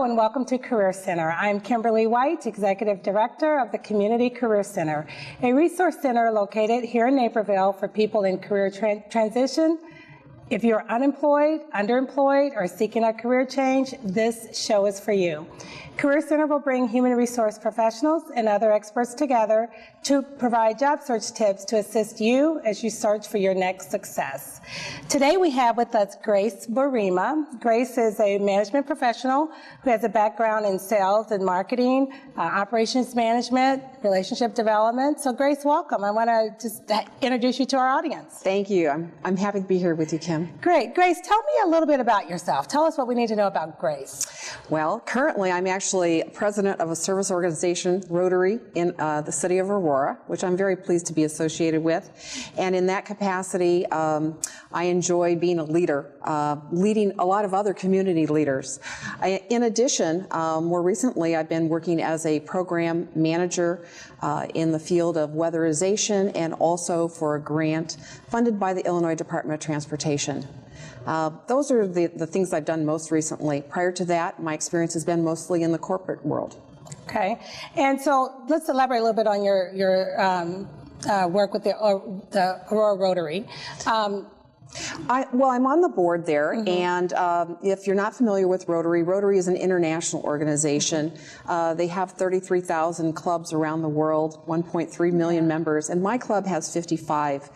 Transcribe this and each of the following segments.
and welcome to Career Center. I'm Kimberly White, Executive Director of the Community Career Center, a resource center located here in Naperville for people in career transition. If you're unemployed, underemployed, or seeking a career change, this show is for you. Career Center will bring human resource professionals and other experts together to provide job search tips to assist you as you search for your next success. Today we have with us Grace Burima. Grace is a management professional who has a background in sales and marketing, operations management, relationship development. So Grace, welcome. I want to just introduce you to our audience. Thank you. I'm happy to be here with you, Kim. Great. Grace, tell me a little bit about yourself. Tell us what we need to know about Grace. Well, currently I'm actually president of a service organization, Rotary, in the city of Aurora, which I'm very pleased to be associated with. And in that capacity, I enjoy being a leader, leading a lot of other community leaders. In addition, more recently, I've been working as a program manager in the field of weatherization and also for a grant funded by the Illinois Department of Transportation. Those are the things I've done most recently. Prior to that, my experience has been mostly in the corporate world. Okay, and so let's elaborate a little bit on your work with the Aurora Rotary. Well, I'm on the board there, and if you're not familiar with Rotary, Rotary is an international organization. They have 33,000 clubs around the world, 1.3 million members, and my club has 55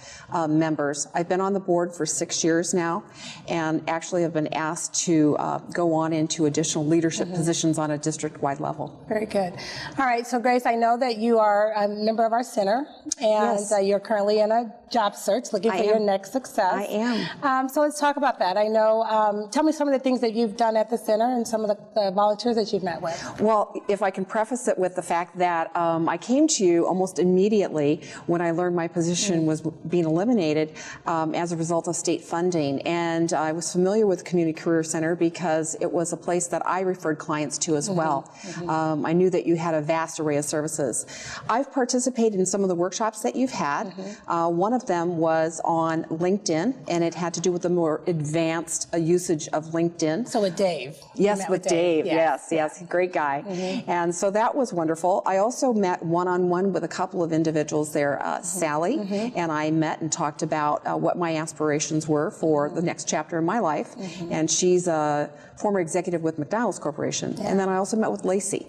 members. I've been on the board for 6 years now, and actually have been asked to go on into additional leadership positions on a district-wide level. Very good. All right, so Grace, I know that you are a member of our center, and yes. You're currently in a job search looking for your next success. I am. So let's talk about that. I know, tell me some of the things that you've done at the center and some of the volunteers that you've met with. Well, if I can preface it with the fact that I came to you almost immediately when I learned my position was being eliminated as a result of state funding. And I was familiar with Community Career Center because it was a place that I referred clients to as well. I knew that you had a vast array of services. I've participated in some of the workshops that you've had. One of them was on LinkedIn, and it had to do with the more advanced usage of LinkedIn. So with Dave. Yes, with Dave. Yes, great guy. And so that was wonderful. I also met one-on-one with a couple of individuals there, Sally, and I met and talked about what my aspirations were for the next chapter in my life. And she's a former executive with McDonald's Corporation. And then I also met with Lacey,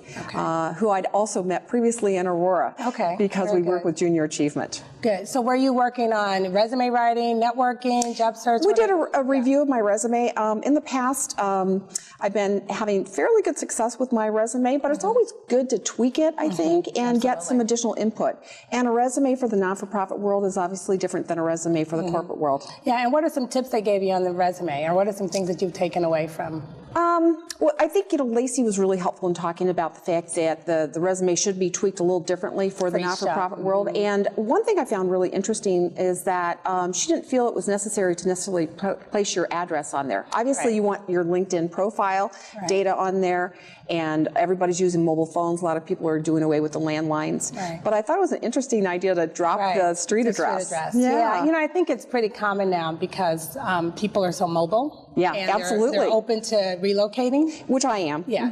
who I'd also met previously in Aurora, because we work with Junior Achievement. Good. So were you working on resume writing, networking, job search? We did a review of my resume. In the past, I've been having fairly good success with my resume, but it's always good to tweak it, I think, and get some additional input. And a resume for the not-for-profit world is obviously different than a resume for the corporate world. Yeah, and what are some tips they gave you on the resume, or what are some things that you've taken away from? Well, I think, Lacey was really helpful in talking about the fact that the resume should be tweaked a little differently for the not-for-profit world. And one thing I found really interesting is that she didn't feel it was necessary to necessarily place your address on there. Obviously, you want your LinkedIn profile data on there, and everybody's using mobile phones. A lot of people are doing away with the landlines. But I thought it was an interesting idea to drop the street address. Yeah, I think it's pretty common now because people are so mobile. Yeah, and absolutely. They're open to relocating. Which I am. Yeah,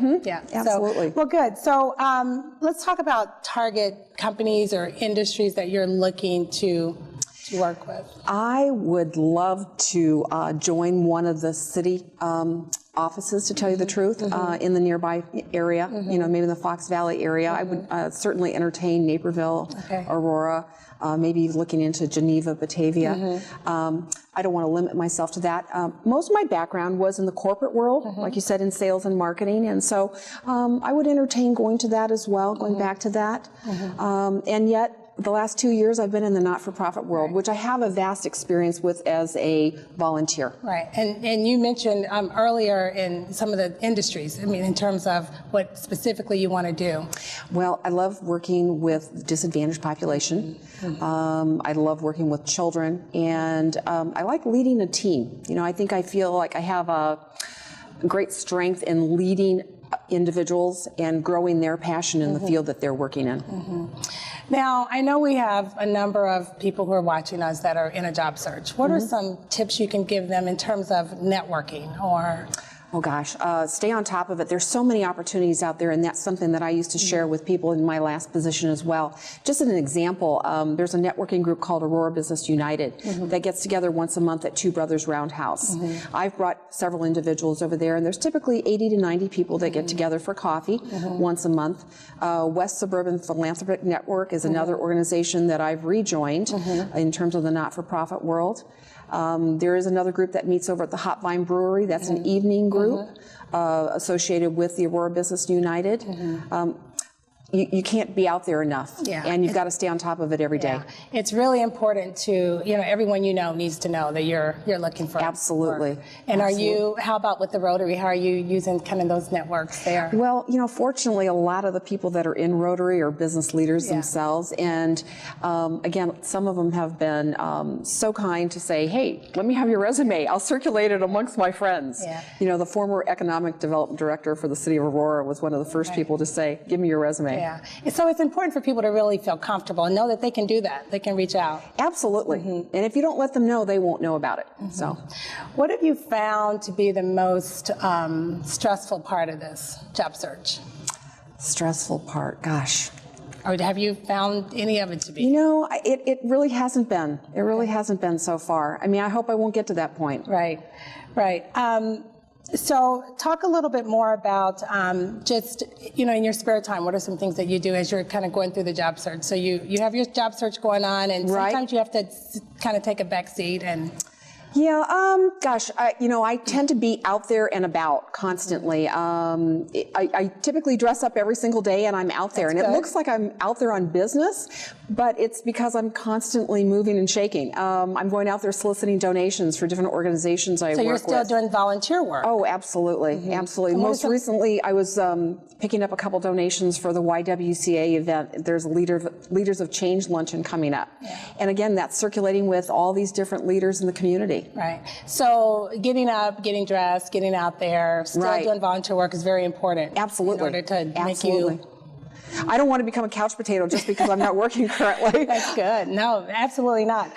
absolutely. So, well, good. So let's talk about target companies or industries that you're looking to work with. I would love to join one of the city offices, to tell you the truth, in the nearby area, maybe in the Fox Valley area. I would certainly entertain Naperville, Aurora, maybe looking into Geneva, Batavia. I don't want to limit myself to that. Most of my background was in the corporate world, like you said, in sales and marketing, and so I would entertain going to that as well, going back to that. And yet, the last 2 years I've been in the not-for-profit world, which I have a vast experience with as a volunteer. Right, and you mentioned earlier in some of the industries, I mean, in terms of what specifically you want to do. Well, I love working with disadvantaged population. I love working with children, and I like leading a team. I feel like I have a great strength in leading individuals and growing their passion in the field that they're working in. Now, I know we have a number of people who are watching us that are in a job search. What are some tips you can give them in terms of networking or Oh gosh, stay on top of it. There's so many opportunities out there, and that's something that I used to share with people in my last position as well. Just as an example, there's a networking group called Aurora Business United that gets together once a month at Two Brothers Roundhouse. I've brought several individuals over there, and there's typically 80 to 90 people that get together for coffee once a month. West Suburban Philanthropic Network is another organization that I've rejoined in terms of the not-for-profit world. There is another group that meets over at the Hot Vine Brewery. That's an evening group associated with the Aurora Business United. You can't be out there enough, and you've got to stay on top of it every day. It's really important to, everyone you know needs to know that you're looking for Absolutely. work. And how about with the Rotary? How are you using kind of those networks there? Well, fortunately, a lot of the people that are in Rotary are business leaders themselves, and again, some of them have been so kind to say, hey, let me have your resume. I'll circulate it amongst my friends. The former economic development director for the city of Aurora was one of the first people to say, give me your resume. So it's important for people to really feel comfortable and know that they can do that. They can reach out. Absolutely. And if you don't let them know, they won't know about it. So, what have you found to be the most stressful part of this job search? Stressful part, gosh. Or have you found any of it to be? It really hasn't been. It really hasn't been so far. I mean, I hope I won't get to that point. Right. So talk a little bit more about just, in your spare time, what are some things that you do as you're kind of going through the job search? So you have your job search going on, and sometimes you have to kind of take a back seat and... Gosh, I tend to be out there and about constantly. I typically dress up every single day and I'm out there. That's and good. It looks like I'm out there on business, but it's because I'm constantly moving and shaking. I'm going out there soliciting donations for different organizations I work with. So you're still doing volunteer work? Oh, absolutely. Absolutely. Most recently, I was picking up a couple donations for the YWCA event. There's a Leaders of Change luncheon coming up. And again, that's circulating with all these different leaders in the community. Right. So getting up, getting dressed, getting out there, still doing volunteer work is very important. Absolutely. In order to make you... I don't want to become a couch potato just because I'm not working currently. That's good. No, absolutely not.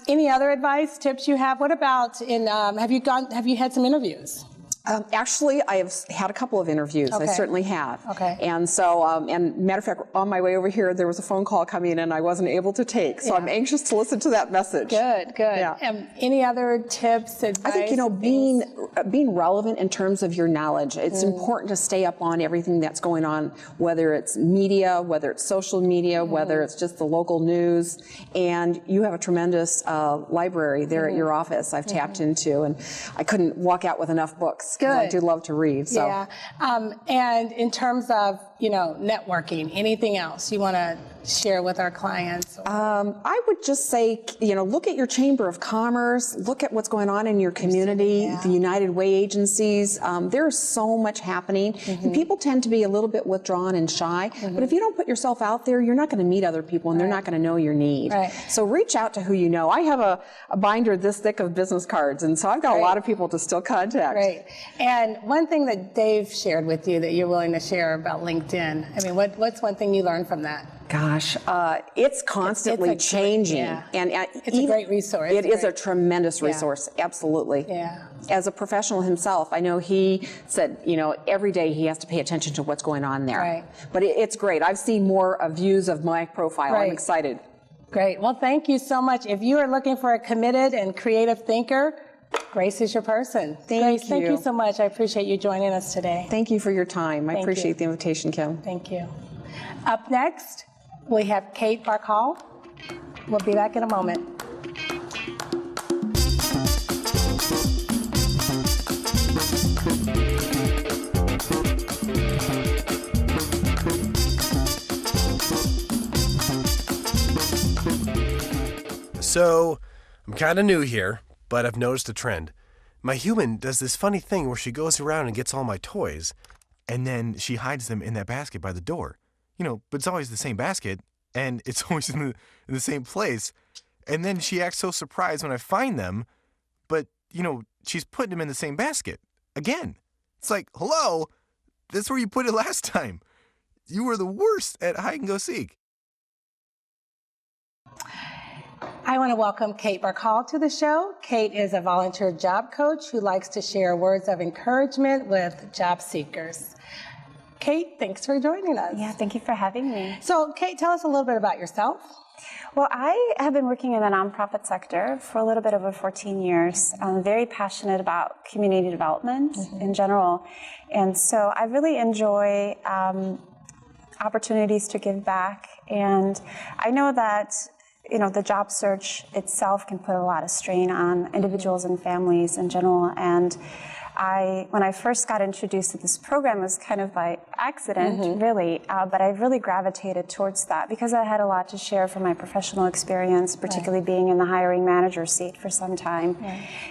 Any other advice, tips you have? What about have you had some interviews? Actually, I have had a couple of interviews. I certainly have. And so, and matter of fact, on my way over here, there was a phone call coming in and I wasn't able to take. So I'm anxious to listen to that message. Good. Any other tips, advice? I think, being relevant in terms of your knowledge. It's important to stay up on everything that's going on, whether it's media, whether it's social media, whether it's just the local news. And you have a tremendous library there at your office I've tapped into, and I couldn't walk out with enough books. Good. I do love to read. So. And in terms of, networking, anything else you want to share with our clients? I would just say, look at your Chamber of Commerce, look at what's going on in your community, the United Way agencies. There's so much happening. And people tend to be a little bit withdrawn and shy. But if you don't put yourself out there, you're not going to meet other people and they're not going to know your need. So reach out to who you know. I have a binder this thick of business cards, and so I've got a lot of people to still contact. And one thing that Dave shared with you that you're willing to share about LinkedIn, I mean, what's one thing you learned from that? Gosh, it's constantly changing. And it's a great resource. It is a tremendous resource, absolutely. As a professional himself, I know he said, every day he has to pay attention to what's going on there. But it's great. I've seen more views of my profile. I'm excited. Great. Well, thank you so much. If you are looking for a committed and creative thinker, Grace is your person. Grace, thank you so much. I appreciate you joining us today. Thank you for your time. I appreciate the invitation, Kim. Thank you. Up next, we have Kate Barkhall. We'll be back in a moment. So, I'm kind of new here, but I've noticed a trend. My human does this funny thing where she goes around and gets all my toys, and then she hides them in that basket by the door. But it's always the same basket, and it's always in the same place. And then she acts so surprised when I find them, but, she's putting them in the same basket again. It's like, hello, that's where you put it last time. You were the worst at hide and go seek. I want to welcome Kate Barkal to the show. Kate is a volunteer job coach who likes to share words of encouragement with job seekers. Kate, thanks for joining us. Yeah, thank you for having me. So, Kate, tell us a little bit about yourself. Well, I have been working in the nonprofit sector for a little bit over 14 years. I'm very passionate about community development in general. And so I really enjoy opportunities to give back. And I know that the job search itself can put a lot of strain on individuals and families in general. And when I first got introduced to this program, it was kind of by accident, really, but I really gravitated towards that because I had a lot to share from my professional experience, particularly being in the hiring manager seat for some time.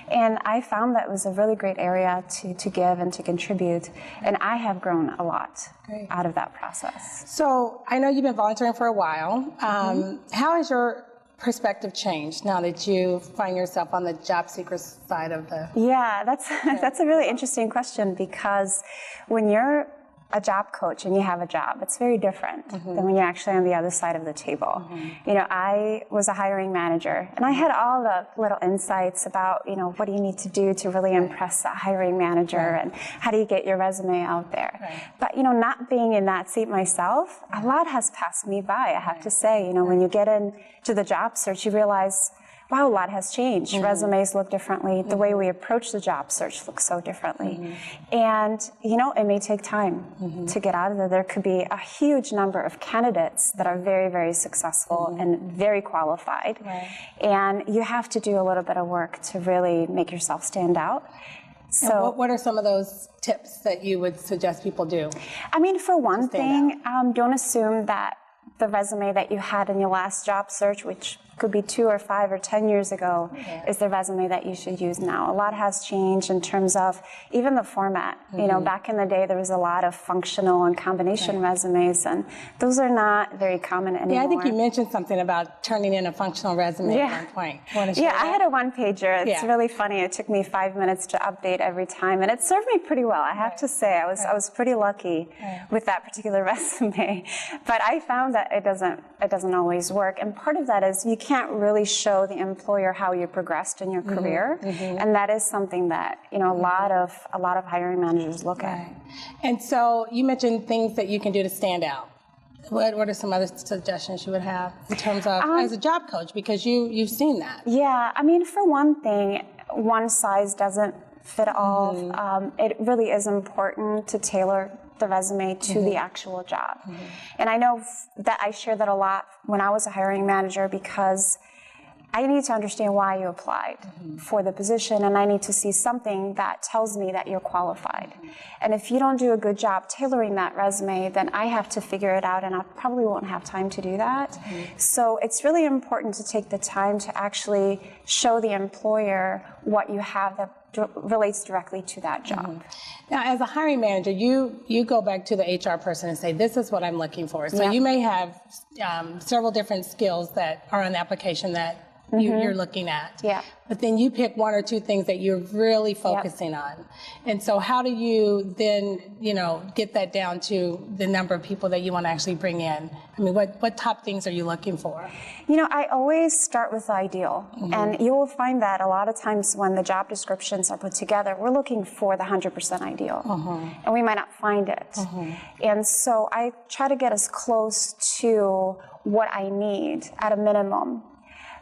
And I found that it was a really great area to give and to contribute, and I have grown a lot out of that process. So I know you've been volunteering for a while. How has your perspective changed now that you find yourself on the job seekers side of the... Yeah, that's a really interesting question, because when you're a job coach and you have a job, it's very different than when you're actually on the other side of the table. I was a hiring manager, and I had all the little insights about, what do you need to do to really impress a hiring manager, and how do you get your resume out there. But, not being in that seat myself, a lot has passed me by, I have to say. When you get into the job search, you realize, wow, a lot has changed. Resumes look differently. The way we approach the job search looks so differently. And, it may take time to get out of there. There could be a huge number of candidates that are very, very successful and very qualified. And you have to do a little bit of work to really make yourself stand out. So, what are some of those tips that you would suggest people do? I mean, for one thing, don't assume that the resume that you had in your last job search, which could be 2 or 5 or 10 years ago, is the resume that you should use now. A lot has changed in terms of even the format. Back in the day, there was a lot of functional and combination resumes, and those are not very common anymore. Yeah, I think you mentioned something about turning in a functional resume at one point. I had a one-pager. It's really funny. It took me 5 minutes to update every time, and it served me pretty well, I have to say. I was pretty lucky with that particular resume. But I found that it doesn't always work, and part of that is you can't really show the employer how you progressed in your career, and that is something that a lot of hiring managers look at. And so you mentioned things that you can do to stand out. What are some other suggestions you would have in terms of as a job coach, because you've seen that? Yeah, I mean, for one thing, one size doesn't fit all. It really is important to tailor the resume to the actual job. And I know that I share that a lot when I was a hiring manager, because I need to understand why you applied for the position, and I need to see something that tells me that you're qualified. And if you don't do a good job tailoring that resume, then I have to figure it out, and I probably won't have time to do that. So it's really important to take the time to actually show the employer what you have that relates directly to that job. Now, as a hiring manager, you go back to the HR person and say, this is what I'm looking for. So you may have several different skills that are on the application that you're looking at. But then you pick 1 or 2 things that you're really focusing on. And so how do you then, get that down to the number of people that you want to actually bring in? I mean, what top things are you looking for? I always start with the ideal. And you will find that a lot of times when the job descriptions are put together, we're looking for the 100% ideal. And we might not find it. And so I try to get as close to what I need at a minimum.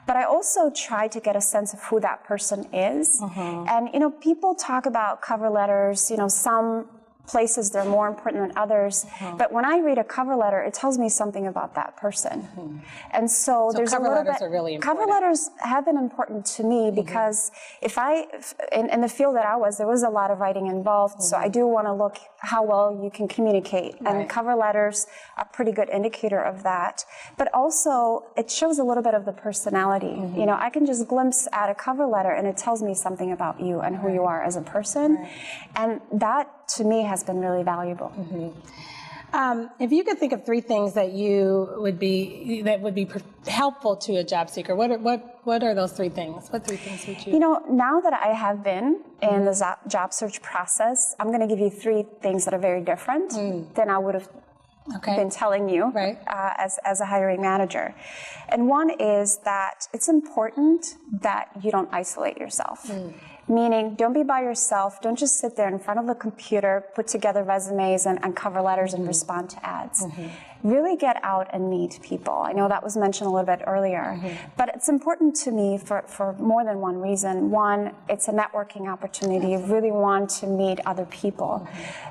But I also try to get a sense of who that person is. And, people talk about cover letters, some places they're more important than others. But when I read a cover letter, it tells me something about that person. And so there's a little bit... Cover letters are really important. Cover letters have been important to me because in the field that I was, there was a lot of writing involved. So I do want to look how well you can communicate. And cover letters are a pretty good indicator of that. But also, it shows a little bit of the personality. I can just glimpse at a cover letter and it tells me something about you and who you are as a person. And that, to me, has been really valuable. If you could think of 3 things that would be helpful to a job seeker, what are those 3 things? What 3 things would you? Now that I have been in the job search process, I'm going to give you 3 things that are very different than I would have been telling you as a hiring manager. And one is that it's important that you don't isolate yourself. Meaning, don't be by yourself. Don't just sit there in front of a computer, put together resumes and cover letters and respond to ads. Really get out and meet people. I know that was mentioned a little bit earlier, but it's important to me for more than one reason. One, it's a networking opportunity. You really want to meet other people.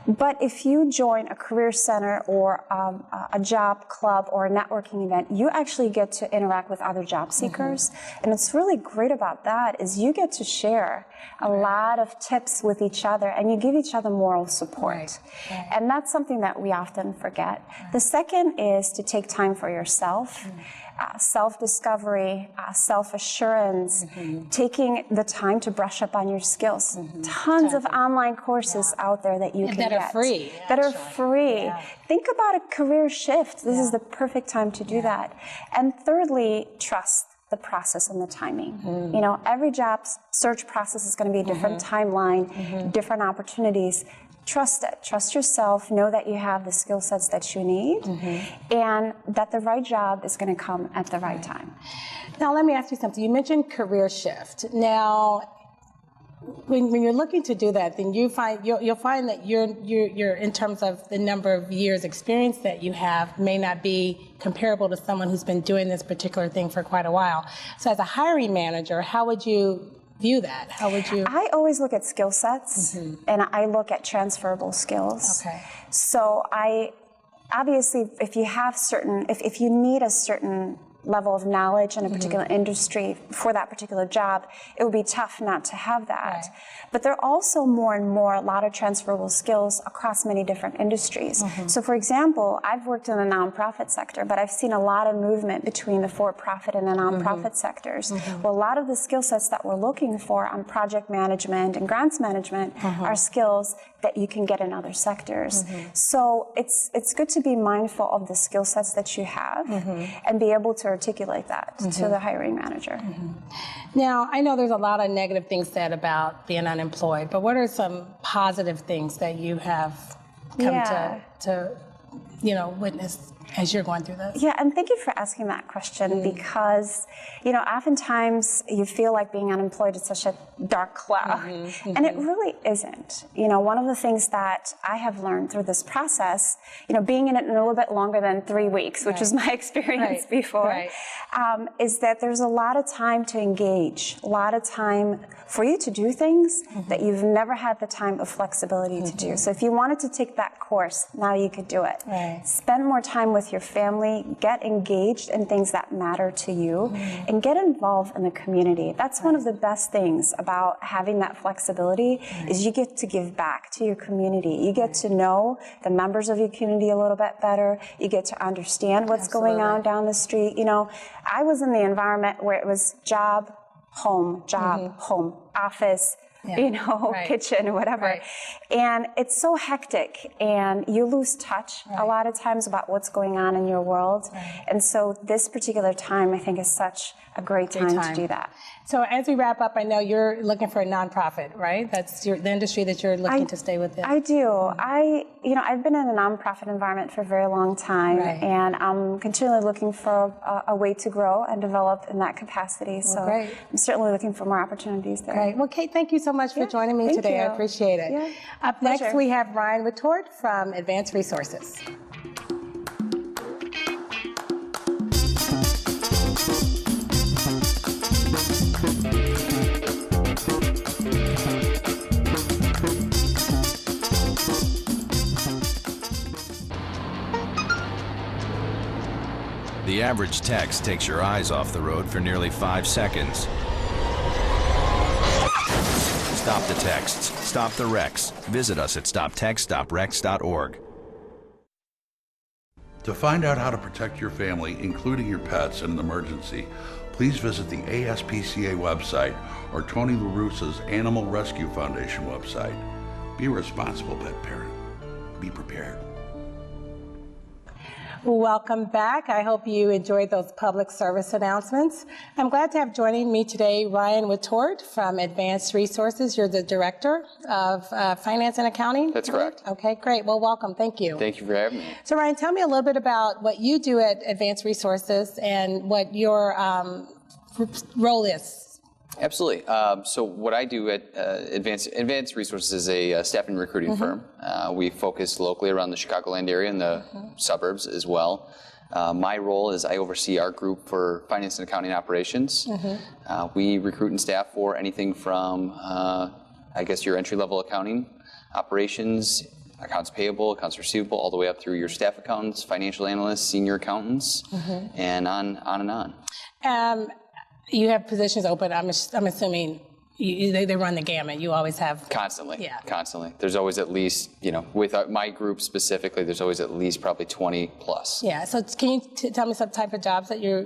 But if you join a career center or a job club or a networking event, you actually get to interact with other job seekers. And what's really great about that is you get to share a lot of tips with each other, and you give each other moral support. And that's something that we often forget. The second is to take time for yourself. Self-discovery, self-assurance, taking the time to brush up on your skills. Tons of online courses out there that you can get. That are free. That are free. Think about a career shift. This is the perfect time to do that. And thirdly, trust the process and the timing. You know, every job search process is going to be a different timeline, different opportunities. Trust it. Trust yourself. Know that you have the skill sets that you need, and that the right job is going to come at the right time. Now, let me ask you something. You mentioned career shift. Now, when you're looking to do that, then you'll find that you're in terms of the number of years experience that you have may not be comparable to someone who's been doing this particular thing for quite a while. So, as a hiring manager, how would you view that? How would you? I always look at skill sets, and I look at transferable skills. So obviously, if you have if you need a certain level of knowledge in a particular industry for that particular job, it would be tough not to have that. But there are also more and more a lot of transferable skills across many different industries. So for example, I've worked in the nonprofit sector, but I've seen a lot of movement between the for-profit and the nonprofit sectors. Well, a lot of the skill sets that we're looking for on project management and grants management are skills that you can get in other sectors. So it's good to be mindful of the skill sets that you have and be able to articulate that to the hiring manager. Now, I know there's a lot of negative things said about being unemployed, but what are some positive things that you have come to witness as you're going through this? Yeah, and thank you for asking that question because, oftentimes you feel like being unemployed is such a dark cloud, and it really isn't. One of the things that I have learned through this process, being in it a little bit longer than 3 weeks, which was my experience before, is that there's a lot of time to engage, a lot of time for you to do things that you've never had the time of flexibility to do. So if you wanted to take that course, now you could do it. Spend more time with your family, get engaged in things that matter to you, and get involved in the community. That's one of the best things about having that flexibility is you get to give back to your community. You get to know the members of your community a little bit better. You get to understand what's going on down the street. I was in the environment where it was job, home, office, kitchen or whatever. And it's so hectic and you lose touch a lot of times about what's going on in your world. And so this particular time, I think, is such a great time to do that. So as we wrap up, I know you're looking for a nonprofit, right? That's the industry that you're looking to stay within. I do. I've been in a nonprofit environment for a very long time, and I'm continually looking for a way to grow and develop in that capacity. So I'm certainly looking for more opportunities there. Great. Well, Kate, thank you so much for joining me today. I appreciate it. Up next, we have Ryan Retort from Advanced Resources. The average text takes your eyes off the road for nearly 5 seconds. Stop the texts. Stop the wrecks. Visit us at stoptextsstopwrecks.org. To find out how to protect your family, including your pets, in an emergency, please visit the ASPCA website or Tony LaRussa's Animal Rescue Foundation website. Be a responsible pet parent. Be prepared. Welcome back. I hope you enjoyed those public service announcements. I'm glad to have joining me today Ryan Wittort from Advanced Resources. You're the Director of Finance and Accounting? That's correct. Okay, great. Well, welcome. Thank you. Thank you for having me. So, Ryan, tell me a little bit about what you do at Advanced Resources and what your role is. Absolutely. So what I do at Advanced Resources is a staffing recruiting firm. We focus locally around the Chicagoland area and the suburbs as well. My role is I oversee our group for finance and accounting operations. We recruit and staff for anything from, I guess, your entry-level accounting operations, accounts payable, accounts receivable, all the way up through your staff accountants, financial analysts, senior accountants, and on and on. You have positions open. I'm assuming they run the gamut. You always have constantly. Yeah. Constantly. There's always at least, with my group specifically, there's always at least probably 20 plus. Yeah. So can you tell me some type of jobs that you're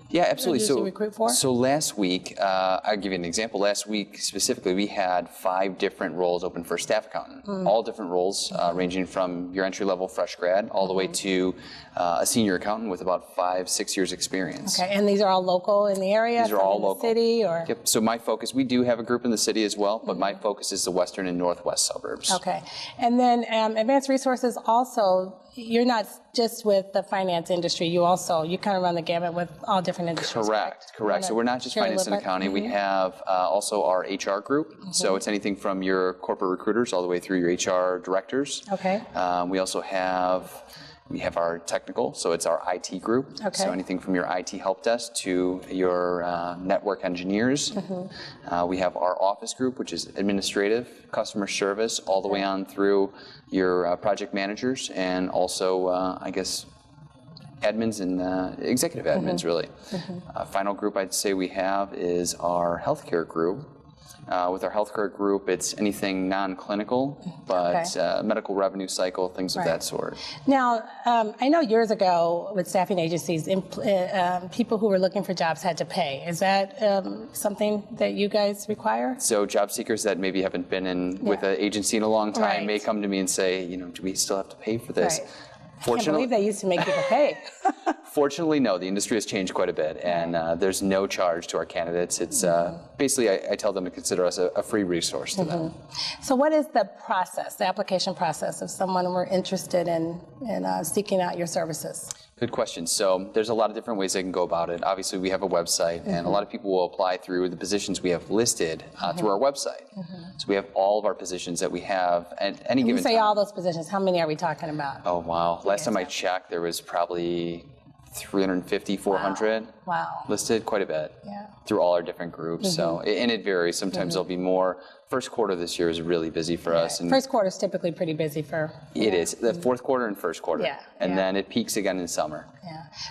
Yeah, absolutely. usually recruit for? So last week, I'll give you an example. Last week specifically, we had 5 different roles open for staff accountant. All different roles, ranging from your entry-level fresh grad all the way to a senior accountant with about 5-6 years experience. Okay, and these are all local in the area? These are all in the local. City or? Yep. So my focus, we do have a group in the city as well, but my focus is the western and northwest suburbs. Okay, and then Advanced Resources also, you're not just with the finance industry, you kind of run the gamut with all different industries. Correct. So we're not just finance and accounting. We have also our HR group. So it's anything from your corporate recruiters all the way through your HR directors. Okay. We also have our technical, so it's our IT group. Okay. So anything from your IT help desk to your network engineers. We have our office group, which is administrative, customer service, all the way on through your project managers and also, I guess, admins and executive admins, really. Final group I'd say we have is our healthcare group. With our healthcare group, it's anything non-clinical, but medical revenue cycle, things of that sort. Now, I know years ago with staffing agencies, people who were looking for jobs had to pay. Is that something that you guys require? So job seekers that maybe haven't been in with an agency in a long time may come to me and say, do we still have to pay for this? Right. I can't believe they used to make people pay. Fortunately, no. The industry has changed quite a bit, and there's no charge to our candidates. It's basically, I tell them to consider us a free resource to them. So what is the process, the application process, if someone were interested in seeking out your services? Good question. So there's a lot of different ways they can go about it. Obviously, we have a website, and a lot of people will apply through the positions we have listed through our website. So we have all of our positions that we have at any given time. You say all those positions, how many are we talking about? Oh, wow. Last time I checked, there was probably 350, 400 listed, quite a bit through all our different groups. So, and it varies. Sometimes there'll be more. First quarter this year is really busy for us. And first quarter is typically pretty busy for. It is. The fourth quarter and first quarter. And then it peaks again in summer.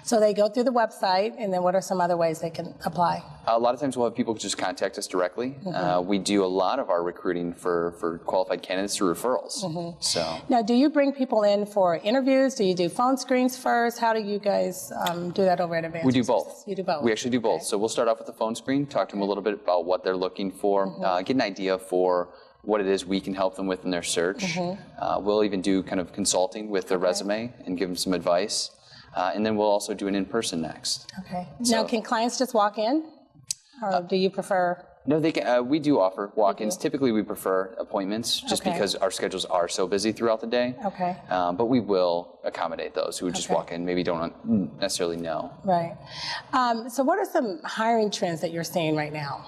So they go through the website, and then what are some other ways they can apply? A lot of times we'll have people just contact us directly. We do a lot of our recruiting for qualified candidates through referrals. So now, do you bring people in for interviews? Do you do phone screens first? How do you guys do that over at Advanced? We do both. You do both. We actually do both. So we'll start off with a phone screen, talk to them a little bit about what they're looking for, get an idea for what it is we can help them with in their search. We'll even do kind of consulting with their resume and give them some advice. And then we'll also do an in-person next. Okay. Now, can clients just walk in, or do you prefer? No, they can. We do offer walk-ins. Typically, we prefer appointments, just because our schedules are so busy throughout the day. Okay. But we will accommodate those who would just walk in, maybe don't necessarily know. Right. So, what are some hiring trends that you're seeing right now?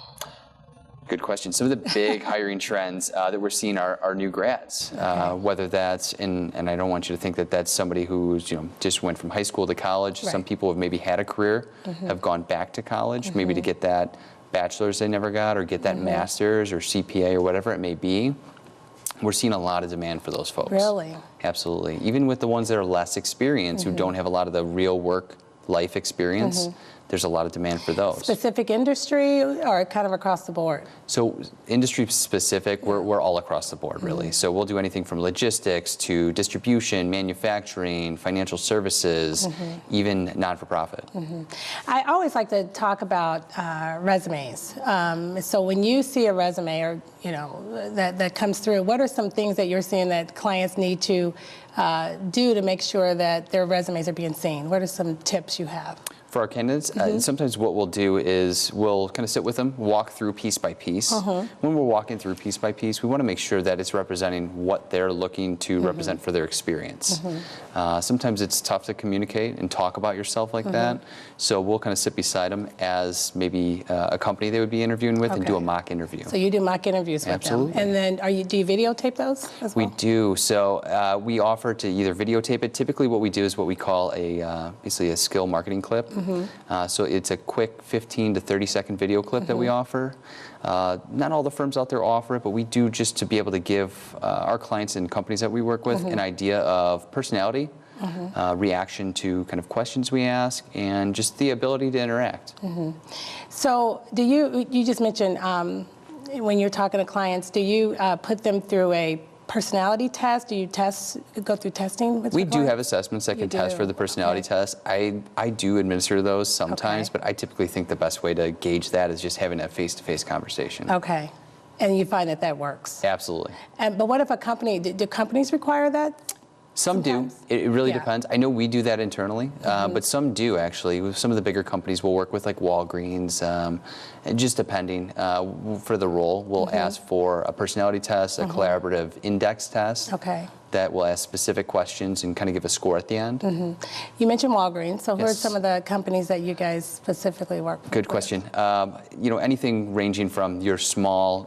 Good question. Some of the big hiring trends that we're seeing are new grads, whether that's and I don't want you to think that that's somebody who's just went from high school to college. Some people have maybe had a career, have gone back to college, maybe to get that bachelor's they never got, or get that master's or CPA or whatever it may be. We're seeing a lot of demand for those folks. Really? Absolutely. Even with the ones that are less experienced, who don't have a lot of the real work life experience. there's a lot of demand for those. Specific industry or kind of across the board? So industry specific, we're all across the board, really. So we'll do anything from logistics to distribution, manufacturing, financial services, even non-for-profit. I always like to talk about resumes. So when you see a resume or that comes through, what are some things that you're seeing that clients need to do to make sure that their resumes are being seen? What are some tips you have? For our candidates, sometimes what we'll do is we'll kind of sit with them, walk through piece by piece. When we're walking through piece by piece, we want to make sure that it's representing what they're looking to represent for their experience. Sometimes it's tough to communicate and talk about yourself like that, so we'll kind of sit beside them as maybe a company they would be interviewing with and do a mock interview. So you do mock interviews with them. And then do you videotape those as well? We do. So we offer to either videotape it. Typically what we do is what we call basically a skill marketing clip. So it's a quick 15 to 30-second video clip that we offer. Not all the firms out there offer it, but we do, just to be able to give our clients and companies that we work with an idea of personality, reaction to kind of questions we ask, and just the ability to interact. So do you just mentioned when you're talking to clients, do you put them through a personality test? Do you go through testing with We your do clients? have assessments that can test for the personality test. I do administer those sometimes, but I typically think the best way to gauge that is just having a face-to-face conversation. Okay. And you find that works? Absolutely. But what if a company, do companies require that? Some Sometimes? do. It really depends. I know we do that internally, but some do actually. With some of the bigger companies we'll work with, like Walgreens, and just depending for the role, we'll ask for a personality test, a collaborative index test. Okay. That will ask specific questions and kind of give a score at the end. You mentioned Walgreens, so who are Yes. some of the companies that you guys specifically work with? Good question. Anything ranging from your small,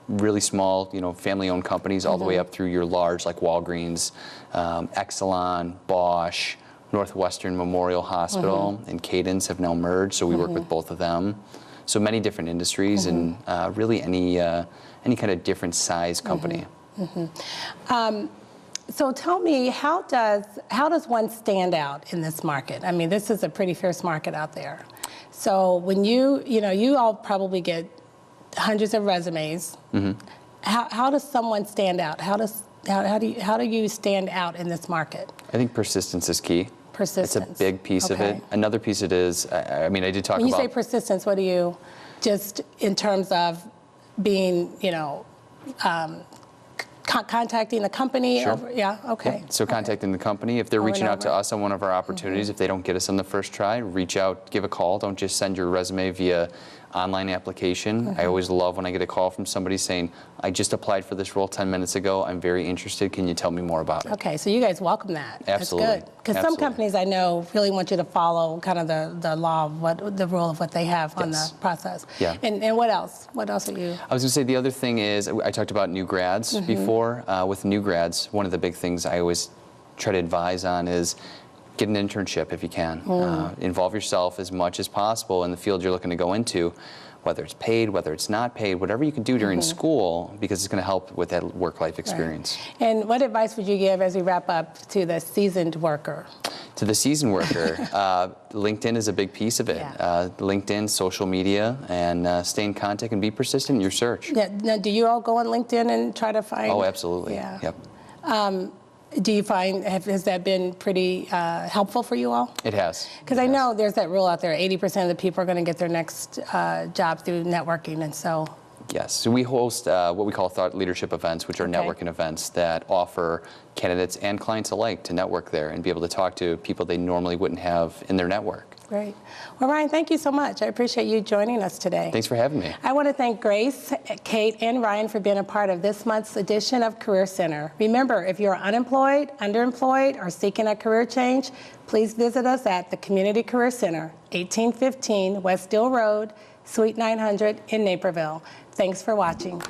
really small, family-owned companies all the way up through your large, like Walgreens, Exelon, Bosch, Northwestern Memorial Hospital, and Cadence have now merged, so we work with both of them. So many different industries and really any kind of different size company. So tell me, how does one stand out in this market? I mean, this is a pretty fierce market out there. So when you all probably get hundreds of resumes. How does someone stand out? How do you stand out in this market? I think persistence is key. Persistence. It's a big piece of it. Another piece of it is, I did talk about... When you say persistence, what do you, just in terms of being, contacting the company? Sure. So contacting the company. If they're reaching out to us on one of our opportunities, if they don't get us on the first try, reach out, give a call. Don't just send your resume via online application. I always love when I get a call from somebody saying, I just applied for this role 10 minutes ago. I'm very interested. Can you tell me more about it? Okay, so you guys welcome that. Absolutely. That's good. Because some companies I know really want you to follow kind of the law of the rule of what they have on the process. Yeah. And what else? What else are you? I was going to say the other thing is, I talked about new grads before. With new grads, one of the big things I always try to advise on is get an internship if you can. Involve yourself as much as possible in the field you're looking to go into, whether it's paid, whether it's not paid, whatever you can do during school, because it's going to help with that work-life experience. Right. And what advice would you give as we wrap up to the seasoned worker? To the seasoned worker, LinkedIn is a big piece of it. LinkedIn, social media, and stay in contact and be persistent in your search. Yeah. Now, do you all go on LinkedIn and try to find? Oh, absolutely. Yeah. Yep. Do you find, has that been pretty helpful for you all? It has. Because I know there's that rule out there, 80% of the people are going to get their next job through networking, and so. Yes, so we host what we call thought leadership events, which are networking events that offer candidates and clients alike to network there and be able to talk to people they normally wouldn't have in their network. Great. Well, Ryan, thank you so much. I appreciate you joining us today. Thanks for having me. I want to thank Grace, Kate, and Ryan for being a part of this month's edition of Career Center. Remember, if you're unemployed, underemployed, or seeking a career change, please visit us at the Community Career Center, 1815 West Dill Road, Suite 900 in Naperville. Thanks for watching.